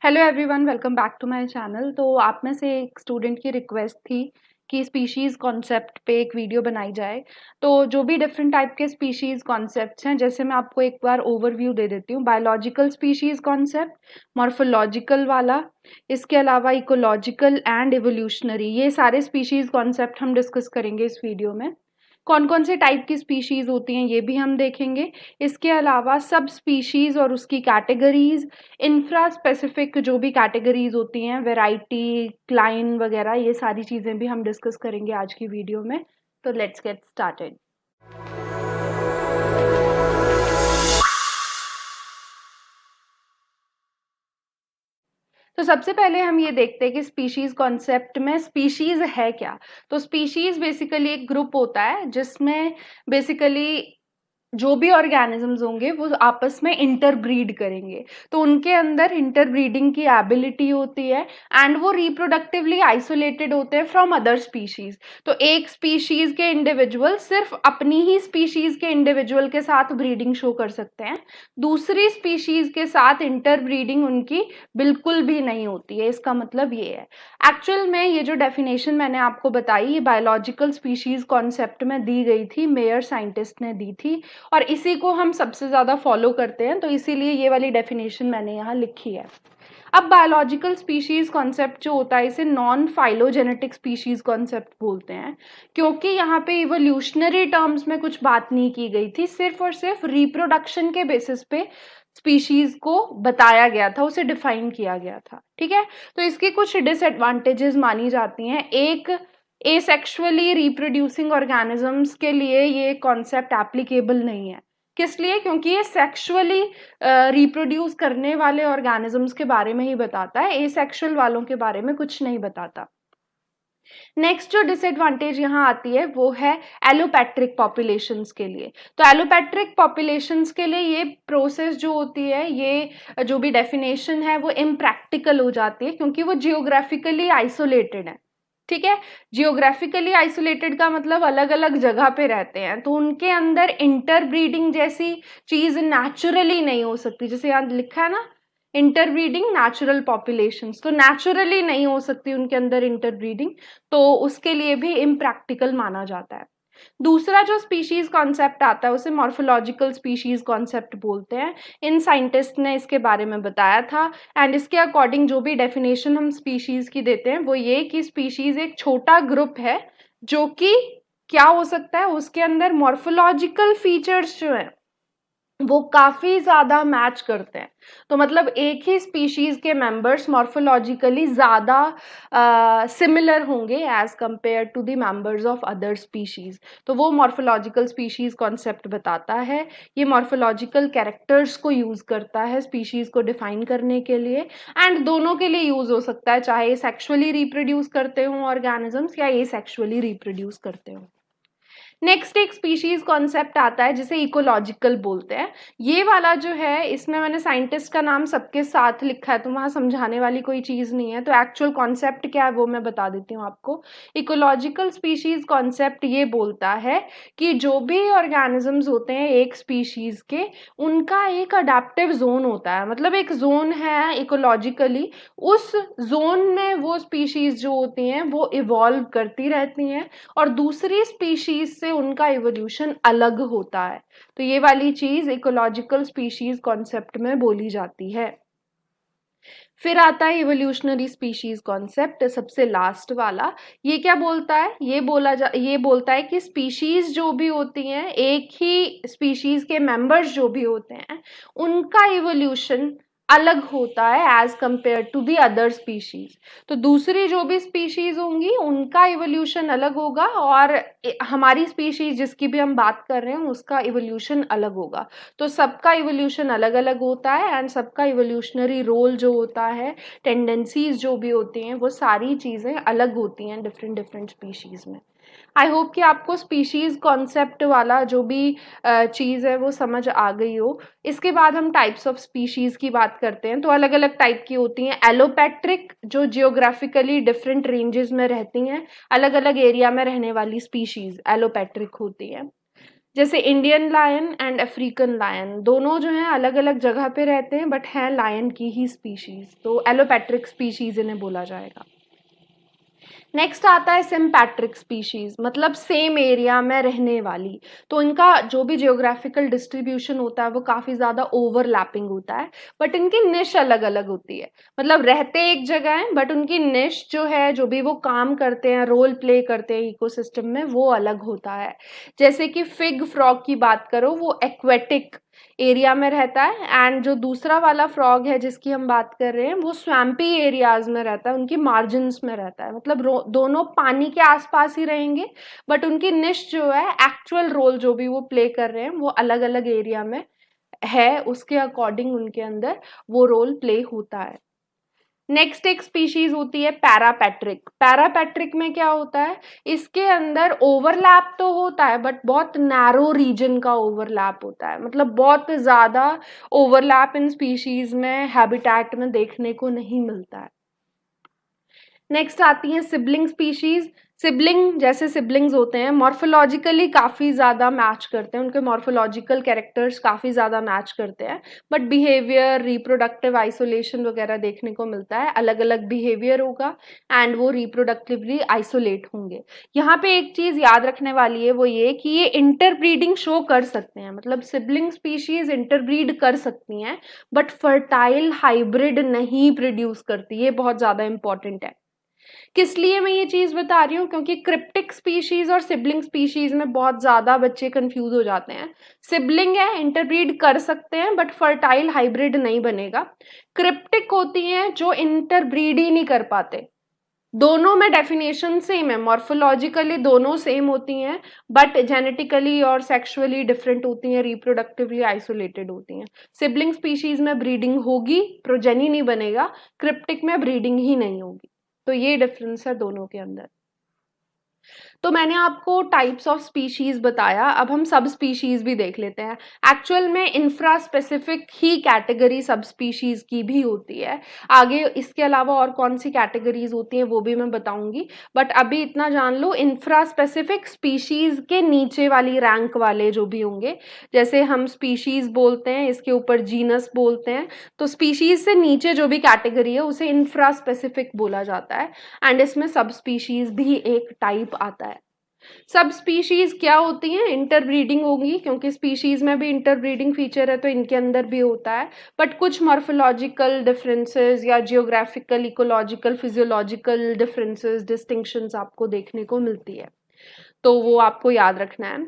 Hello everyone, welcome back to my channel. तो आप में से एक स्टूडेंट की रिक्वेस्ट थी कि स्पीशीज़ कॉन्सेप्ट पे एक वीडियो बनाई जाए। तो जो भी डिफरेंट टाइप के स्पीशीज़ कॉन्सेप्ट्स हैं, जैसे मैं आपको एक बार ओवरव्यू दे देती हूँ। बायोलॉजिकल स्पीशीज़ कॉन्सेप्ट, मॉर्फोलॉजिकल वाला, इसके अलावा इकोलॉजिकल एंड इवोल्यूशनरी, ये सारे स्पीशीज़ कॉन्सेप्ट हम डिस्कस करेंगे इस वीडियो में। कौन कौन से टाइप की स्पीशीज़ होती हैं ये भी हम देखेंगे। इसके अलावा सब स्पीशीज़ और उसकी कैटेगरीज, इंफ्रा स्पेसिफिक जो भी कैटेगरीज होती हैं, वैरायटी, क्लाइन वगैरह, ये सारी चीज़ें भी हम डिस्कस करेंगे आज की वीडियो में। तो लेट्स गेट स्टार्टेड। तो सबसे पहले हम ये देखते हैं कि स्पीशीज कॉन्सेप्ट में स्पीशीज है क्या। तो स्पीशीज बेसिकली एक ग्रुप होता है जिसमें बेसिकली जो भी ऑर्गेनिजम्स होंगे वो आपस में इंटरब्रीड करेंगे। तो उनके अंदर इंटरब्रीडिंग की एबिलिटी होती है एंड वो रिप्रोडक्टिवली आइसोलेटेड होते हैं फ्रॉम अदर स्पीशीज। तो एक स्पीशीज के इंडिविजुअल सिर्फ अपनी ही स्पीशीज के इंडिविजुअल के साथ ब्रीडिंग शो कर सकते हैं, दूसरी स्पीशीज के साथ इंटरब्रीडिंग उनकी बिल्कुल भी नहीं होती है। इसका मतलब ये है, एक्चुअल में ये जो डेफिनेशन मैंने आपको बताई, ये बायोलॉजिकल स्पीशीज कॉन्सेप्ट में दी गई थी, मेयर साइंटिस्ट ने दी थी और इसी को हम सबसे ज़्यादा फॉलो करते हैं। तो इसीलिए ये वाली डेफिनेशन मैंने यहाँ लिखी है। अब बायोलॉजिकल स्पीशीज कॉन्सेप्ट जो होता है, इसे नॉन फाइलोजेनेटिक स्पीशीज कॉन्सेप्ट बोलते हैं, क्योंकि यहाँ पे इवोल्यूशनरी टर्म्स में कुछ बात नहीं की गई थी, सिर्फ और सिर्फ रिप्रोडक्शन के बेसिस पे स्पीशीज को बताया गया था, उसे डिफाइन किया गया था। ठीक है, तो इसकी कुछ डिसएडवांटेजेस मानी जाती हैं। एक, एसेक्सुअली रिप्रोड्यूसिंग ऑर्गेनिजम्स के लिए ये कॉन्सेप्ट एप्लीकेबल नहीं है। किस लिए? क्योंकि ये सेक्सुअली रिप्रोड्यूस करने वाले ऑर्गेनिजम्स के बारे में ही बताता है, एसेक्सुअल वालों के बारे में कुछ नहीं बताता। नेक्स्ट जो डिसएडवांटेज यहाँ आती है वो है एलोपैट्रिक पॉपुलेशंस के लिए। तो एलोपैट्रिक पॉपुलेशंस के लिए ये प्रोसेस जो होती है, ये जो भी डेफिनेशन है वो इम्प्रैक्टिकल हो जाती है, क्योंकि वो जियोग्राफिकली आइसोलेटेड है। ठीक है, जियोग्राफिकली आइसोलेटेड का मतलब अलग अलग जगह पे रहते हैं, तो उनके अंदर इंटरब्रीडिंग जैसी चीज नेचुरली नहीं हो सकती। जैसे यहाँ लिखा है ना, इंटरब्रीडिंग नेचुरल पॉपुलेशंस, तो नेचुरली नहीं हो सकती उनके अंदर इंटरब्रीडिंग, तो उसके लिए भी इम्प्रैक्टिकल माना जाता है। दूसरा जो स्पीशीज कॉन्सेप्ट आता है उसे मॉर्फोलॉजिकल स्पीशीज कॉन्सेप्ट बोलते हैं। इन साइंटिस्ट ने इसके बारे में बताया था एंड इसके अकॉर्डिंग जो भी डेफिनेशन हम स्पीशीज की देते हैं वो ये कि स्पीशीज एक छोटा ग्रुप है जो कि क्या हो सकता है, उसके अंदर मॉर्फोलॉजिकल फीचर्स जो है वो काफी ज्यादा मैच करते हैं। तो मतलब एक ही स्पीशीज के मेंबर्स मॉर्फोलॉजिकली ज्यादा सिमिलर होंगे as compare to the members of other species. तो वो मॉर्फोलॉजिकल स्पीशीज कॉन्सेप्ट बताता है। ये मॉर्फोलॉजिकल कैरेक्टर्स को यूज करता है स्पीशीज को डिफाइन करने के लिए, एंड दोनों के लिए यूज हो सकता है, चाहे सेक्सुअली रिप्रोड्यूस करते हो ऑर्गेनिजम्स या ये सेक्सुअली रिप्रोड्यूस करते हो। नेक्स्ट एक स्पीशीज कॉन्सेप्ट आता है जिसे इकोलॉजिकल बोलते हैं। ये वाला जो है, इसमें मैंने साइंटिस्ट का नाम सबके साथ लिखा है, तो वहां समझाने वाली कोई चीज नहीं है। तो एक्चुअल कॉन्सेप्ट क्या है वो मैं बता देती हूँ आपको। इकोलॉजिकल स्पीशीज कॉन्सेप्ट ये बोलता है कि जो भी ऑर्गेनिजम्स होते हैं एक स्पीशीज के, उनका एक अडेप्टिव जोन होता है। मतलब एक जोन है इकोलॉजिकली, उस जोन में वो स्पीशीज जो होती हैं वो इवॉल्व करती रहती हैं और दूसरी स्पीशीज से उनका इवोल्यूशन अलग होता है। तो ये वाली चीज इकोलॉजिकल स्पीशीज कॉन्सेप्ट में बोली जाती है। फिर आता है इवोल्यूशनरी स्पीशीज कॉन्सेप्ट, सबसे लास्ट वाला। ये क्या बोलता है? ये बोलता है कि स्पीशीज जो भी होती हैं, एक ही स्पीशीज के मेंबर्स जो भी होते हैं, उनका इवोल्यूशन अलग होता है as compare to the other species. तो दूसरी जो भी स्पीशीज होंगी उनका इवोल्यूशन अलग होगा और हमारी स्पीशीज जिसकी भी हम बात कर रहे हैं उसका इवोल्यूशन अलग होगा। तो सबका इवोल्यूशन अलग अलग होता है एंड सबका इवोल्यूशनरी रोल जो होता है, टेंडेंसीज जो भी होती हैं, वो सारी चीज़ें अलग होती हैं डिफरेंट डिफरेंट स्पीशीज़ में। आई होप कि आपको स्पीशीज़ कॉन्सेप्ट वाला जो भी चीज़ है वो समझ आ गई हो। इसके बाद हम टाइप्स ऑफ स्पीशीज़ की बात करते हैं। तो अलग अलग टाइप की होती हैं। एलोपैट्रिक, जो जियोग्राफिकली डिफरेंट रेंजेस में रहती हैं, अलग अलग एरिया में रहने वाली स्पीशीज़ एलोपैट्रिक होती हैं। जैसे Indian lion and African lion, दोनों जो हैं अलग अलग जगह पे रहते हैं बट हैं लायन की ही स्पीशीज, तो एलोपैट्रिक स्पीशीज इन्हें बोला जाएगा। नेक्स्ट आता है सिम्पैट्रिक स्पीशीज, मतलब सेम एरिया में रहने वाली, तो इनका जो भी जियोग्राफिकल डिस्ट्रीब्यूशन होता है वो काफी ज्यादा ओवरलैपिंग होता है, बट इनकी निश अलग अलग होती है, मतलब रहते एक जगह है बट उनकी निश जो है, जो भी वो काम करते हैं, रोल प्ले करते हैं इकोसिस्टम में, वो अलग होता है। जैसे कि फिग फ्रॉग की बात करो, वो एक्वेटिक एरिया में रहता है, एंड जो दूसरा वाला फ्रॉग है जिसकी हम बात कर रहे हैं वो स्वैम्पी एरियाज में रहता है, उनकी मार्जिन्स में रहता है, मतलब दोनों पानी के आसपास ही रहेंगे बट उनकी निश जो है, एक्चुअल रोल जो भी वो प्ले कर रहे हैं वो अलग अलग एरिया में है, उसके अकॉर्डिंग उनके अंदर वो रोल प्ले होता है। नेक्स्ट एक स्पीशीज होती है पैरापैट्रिक। पैरापैट्रिक में क्या होता है, इसके अंदर ओवरलैप तो होता है बट बहुत नैरो रीजन का ओवरलैप होता है, मतलब बहुत ज्यादा ओवरलैप इन स्पीशीज में हैबिटेट में देखने को नहीं मिलता है। नेक्स्ट आती है सिबलिंग स्पीशीज। सिबलिंग जैसे सिबलिंग्स होते हैं मॉर्फोलॉजिकली काफ़ी ज़्यादा मैच करते हैं, उनके मॉर्फोलॉजिकल कैरेक्टर्स काफ़ी ज़्यादा मैच करते हैं, बट बिहेवियर, रिप्रोडक्टिव आइसोलेशन वगैरह देखने को मिलता है, अलग अलग बिहेवियर होगा एंड वो रिप्रोडक्टिवली आइसोलेट होंगे। यहाँ पे एक चीज़ याद रखने वाली है, वो ये कि ये इंटरब्रीडिंग शो कर सकते हैं, मतलब सिबलिंग स्पीशीज इंटरब्रीड कर सकती हैं बट फर्टाइल हाइब्रिड नहीं प्रोड्यूस करती, ये बहुत ज़्यादा इंपॉर्टेंट है। किस लिए मैं ये चीज बता रही हूँ, क्योंकि क्रिप्टिक स्पीशीज और सिबलिंग स्पीशीज में बहुत ज्यादा बच्चे कंफ्यूज हो जाते हैं। सिबलिंग है, इंटरब्रीड कर सकते हैं बट फर्टाइल हाइब्रिड नहीं बनेगा। क्रिप्टिक होती हैं जो इंटरब्रीड ही नहीं कर पाते। दोनों में डेफिनेशन सेम है, मॉर्फोलॉजिकली दोनों सेम होती हैं बट जेनेटिकली और सेक्सुअली डिफरेंट होती हैं, रिप्रोडक्टिवली आइसोलेटेड होती हैं। सिबलिंग स्पीशीज में ब्रीडिंग होगी, प्रोजेनी नहीं बनेगा, क्रिप्टिक में ब्रीडिंग ही नहीं होगी, तो ये डिफरेंस है दोनों के अंदर। तो मैंने आपको टाइप्स ऑफ स्पीशीज बताया, अब हम सब स्पीशीज भी देख लेते हैं। एक्चुअल में इंफ्रा स्पेसिफिक ही कैटेगरी सब स्पीशीज की भी होती है, आगे इसके अलावा और कौन सी कैटेगरीज होती हैं वो भी मैं बताऊंगी, बट अभी इतना जान लो, इंफ्रा स्पेसिफिक स्पीशीज के नीचे वाली रैंक वाले जो भी होंगे, जैसे हम स्पीशीज बोलते हैं, इसके ऊपर जीनस बोलते हैं, तो स्पीशीज से नीचे जो भी कैटेगरी है उसे इंफ्रा स्पेसिफिक बोला जाता है, एंड इसमें सब स्पीशीज भी एक टाइप आता है। सब स्पीशीज क्या होती हैं, इंटरब्रीडिंग होगी, क्योंकि स्पीशीज में भी इंटरब्रीडिंग फीचर है तो इनके अंदर भी होता है, बट कुछ मॉर्फोलॉजिकल डिफरेंसेस या geographical, ecological, physiological differences, distinctions आपको देखने को मिलती है, तो वो आपको याद रखना है।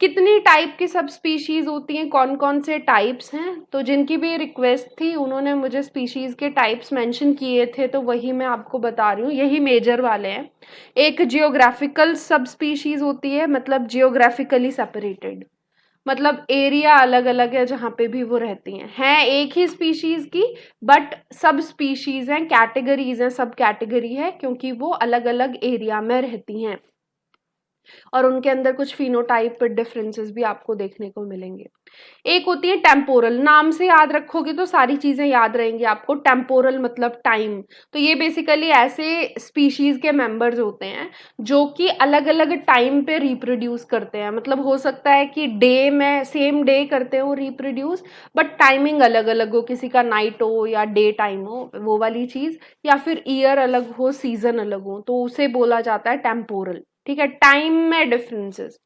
कितनी टाइप की सब स्पीशीज होती हैं, कौन कौन से टाइप्स हैं, तो जिनकी भी रिक्वेस्ट थी उन्होंने मुझे स्पीशीज के टाइप्स मेंशन किए थे, तो वही मैं आपको बता रही हूँ, यही मेजर वाले हैं। एक जियोग्राफिकल सब स्पीशीज होती है, मतलब जियोग्राफिकली सेपरेटेड, मतलब एरिया अलग अलग है जहाँ पे भी वो रहती हैं एक ही स्पीशीज की बट सब स्पीशीज हैं, कैटेगरीज हैं, सब कैटेगरी है, क्योंकि वो अलग अलग एरिया में रहती हैं और उनके अंदर कुछ फिनोटाइप डिफरेंसेस भी आपको देखने को मिलेंगे। एक होती है टेम्पोरल, नाम से याद रखोगे तो सारी चीजें याद रहेंगी आपको। टेम्पोरल मतलब टाइम, तो ये बेसिकली ऐसे स्पीशीज के मेंबर्स होते हैं जो कि अलग अलग टाइम पे रिप्रोड्यूस करते हैं, मतलब हो सकता है कि डे में सेम डे करते हो रिप्रोड्यूस बट टाइमिंग अलग अलग हो, किसी का नाइट हो या डे टाइम हो, वो वाली चीज, या फिर ईयर अलग हो, सीजन अलग हो, तो उसे बोला जाता है टेम्पोरल। ठीक है, टाइम में डिफरेंसेस।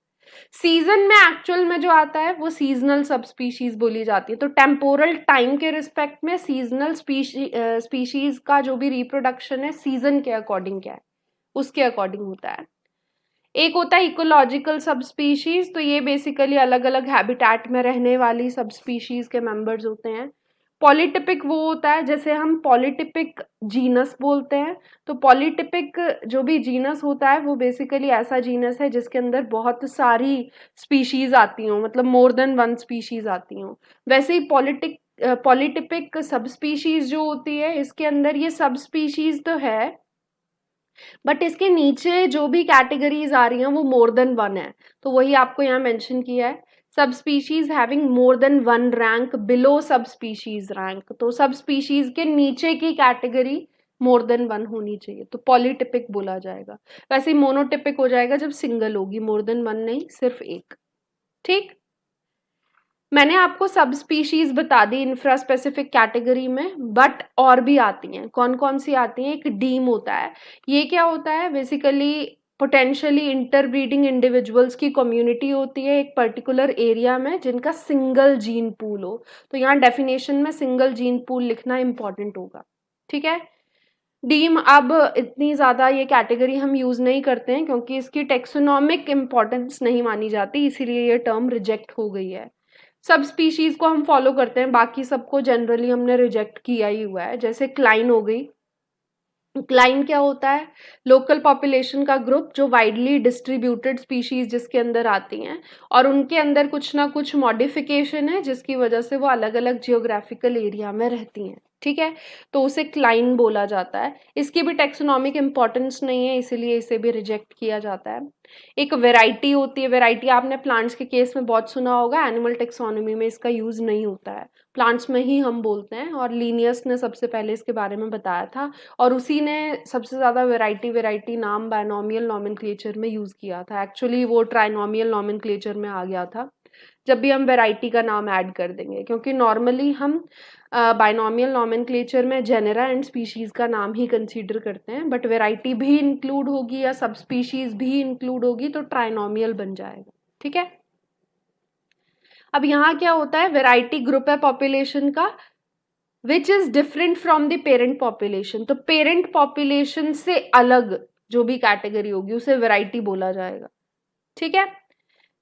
सीजन में एक्चुअल में जो आता है वो सीजनल सब स्पीशीज बोली जाती है, तो टेम्पोरल टाइम के रिस्पेक्ट में सीजनल स्पीशीज का जो भी रिप्रोडक्शन है सीजन के अकॉर्डिंग क्या है, उसके अकॉर्डिंग होता है। एक होता है इकोलॉजिकल सब स्पीशीज, तो ये बेसिकली अलग अलग हैबिटेट में रहने वाली सब स्पीशीज के मेंबर्स होते हैं। पॉलीटिपिक वो होता है, जैसे हम पॉलीटिपिक जीनस बोलते हैं, तो पॉलीटिपिक जो भी जीनस होता है वो बेसिकली ऐसा जीनस है जिसके अंदर बहुत सारी स्पीशीज आती हों, मतलब मोर देन वन स्पीशीज आती हों। वैसे ही पॉलीटिपिक सब स्पीशीज जो होती है, इसके अंदर ये सब स्पीशीज तो है बट इसके नीचे जो भी कैटेगरीज आ रही हैं वो मोर देन वन है, तो वही आपको यहाँ मेंशन किया है, सब species having more than one rank below सब स्पीशीज रैंक, तो सब स्पीशीज के नीचे की कैटेगरी मोर देन वन होनी चाहिए, तो पॉलीटिपिक बोला जाएगा। वैसे मोनोटिपिक हो जाएगा जब सिंगल होगी, मोर देन वन नहीं, सिर्फ एक। ठीक। मैंने आपको सब स्पीशीज बता दी इंफ्रा स्पेसिफिक कैटेगरी में, बट और भी आती हैं। कौन कौन सी आती हैं? एक डीम होता है। ये क्या होता है? बेसिकली पोटेंशियली इंटरब्रीडिंग इंडिविजुअल्स की कम्युनिटी होती है एक पर्टिकुलर एरिया में जिनका सिंगल जीन पूल हो। तो यहाँ डेफिनेशन में सिंगल जीन पूल लिखना इंपॉर्टेंट होगा। ठीक है। डीम अब इतनी ज़्यादा ये कैटेगरी हम यूज़ नहीं करते हैं क्योंकि इसकी टेक्सोनॉमिक इम्पॉर्टेंस नहीं मानी जाती, इसीलिए ये टर्म रिजेक्ट हो गई है। सब स्पीशीज को हम फॉलो करते हैं, बाकी सबको जनरली हमने रिजेक्ट किया ही हुआ है। जैसे क्लाइन हो गई। क्लाइन क्या होता है? लोकल पॉपुलेशन का ग्रुप जो वाइडली डिस्ट्रीब्यूटेड स्पीशीज जिसके अंदर आती हैं और उनके अंदर कुछ ना कुछ मॉडिफिकेशन है जिसकी वजह से वो अलग अलग जियोग्राफिकल एरिया में रहती हैं। ठीक है। तो उसे क्लाइन बोला जाता है। इसकी भी टेक्सोनॉमिक इंपॉर्टेंस नहीं है, इसीलिए इसे भी रिजेक्ट किया जाता है। एक वेराइटी होती है। वेराइटी आपने प्लांट्स के केस में बहुत सुना होगा, एनिमल टेक्सोनॉमी में इसका यूज नहीं होता है, प्लांट्स में ही हम बोलते हैं। और लीनियस ने सबसे पहले इसके बारे में बताया था और उसी ने सबसे ज़्यादा वेराइटी वेराइटी नाम बायनॉमियल नॉमेनक्लेचर में यूज़ किया था। एक्चुअली वो ट्राइनॉमियल नॉमेनक्लेचर में आ गया था जब भी हम वेराइटी का नाम ऐड कर देंगे, क्योंकि नॉर्मली हम बायनॉमियल नॉमेनक्लेचर में जेनेरा एंड स्पीशीज का नाम ही कंसीडर करते हैं, बट वेराइटी भी इंक्लूड होगी या सब स्पीशीज भी इंक्लूड होगी तो ट्राइनॉमियल बन जाएगा। ठीक है। अब यहाँ क्या होता है? वेराइटी ग्रुप है पॉपुलेशन का which is different from the parent population. तो पेरेंट पॉपुलेशन से अलग जो भी कैटेगरी होगी उसे वेराइटी बोला जाएगा। ठीक है।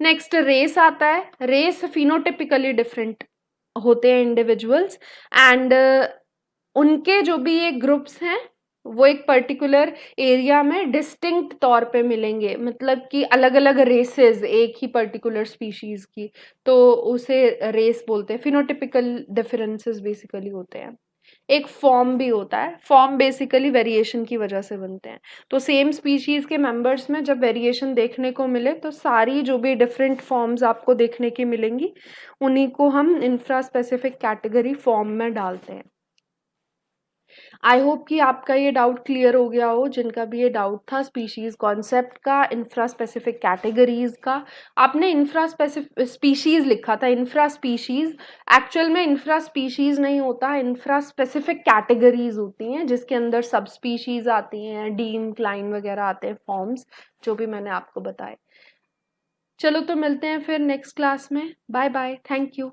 नेक्स्ट रेस आता है। रेस फिनोटिपिकली डिफरेंट होते हैं इंडिविजुअल्स एंड उनके जो भी ये ग्रुप्स हैं वो एक पर्टिकुलर एरिया में डिस्टिंक्ट तौर पे मिलेंगे, मतलब कि अलग अलग रेसेस एक ही पर्टिकुलर स्पीशीज की, तो उसे रेस बोलते हैं। फिनोटिपिकल डिफरेंसेस बेसिकली होते हैं। एक फॉर्म भी होता है। फॉर्म बेसिकली वेरिएशन की वजह से बनते हैं। तो सेम स्पीशीज के मेंबर्स में जब वेरिएशन देखने को मिले तो सारी जो भी डिफरेंट फॉर्म्स आपको देखने की मिलेंगी उन्हीं को हम इंफ्रा स्पेसिफिक कैटेगरी फॉर्म में डालते हैं। आई होप कि आपका ये डाउट क्लियर हो गया हो, जिनका भी ये डाउट था स्पीशीज कॉन्सेप्ट का, इंफ्रा स्पेसिफिक कैटेगरीज का। आपने इंफ्रा स्पेसिफिक स्पीशीज लिखा था, इंफ्रा स्पीशीज। एक्चुअल में इंफ्रा स्पीशीज नहीं होता, इंफ्रा स्पेसिफिक कैटेगरीज होती हैं जिसके अंदर सब स्पीशीज आती हैं, डीन क्लाइन वगैरह आते हैं फॉर्म्स, जो भी मैंने आपको बताए। चलो तो मिलते हैं फिर नेक्स्ट क्लास में। Bye bye, thank you.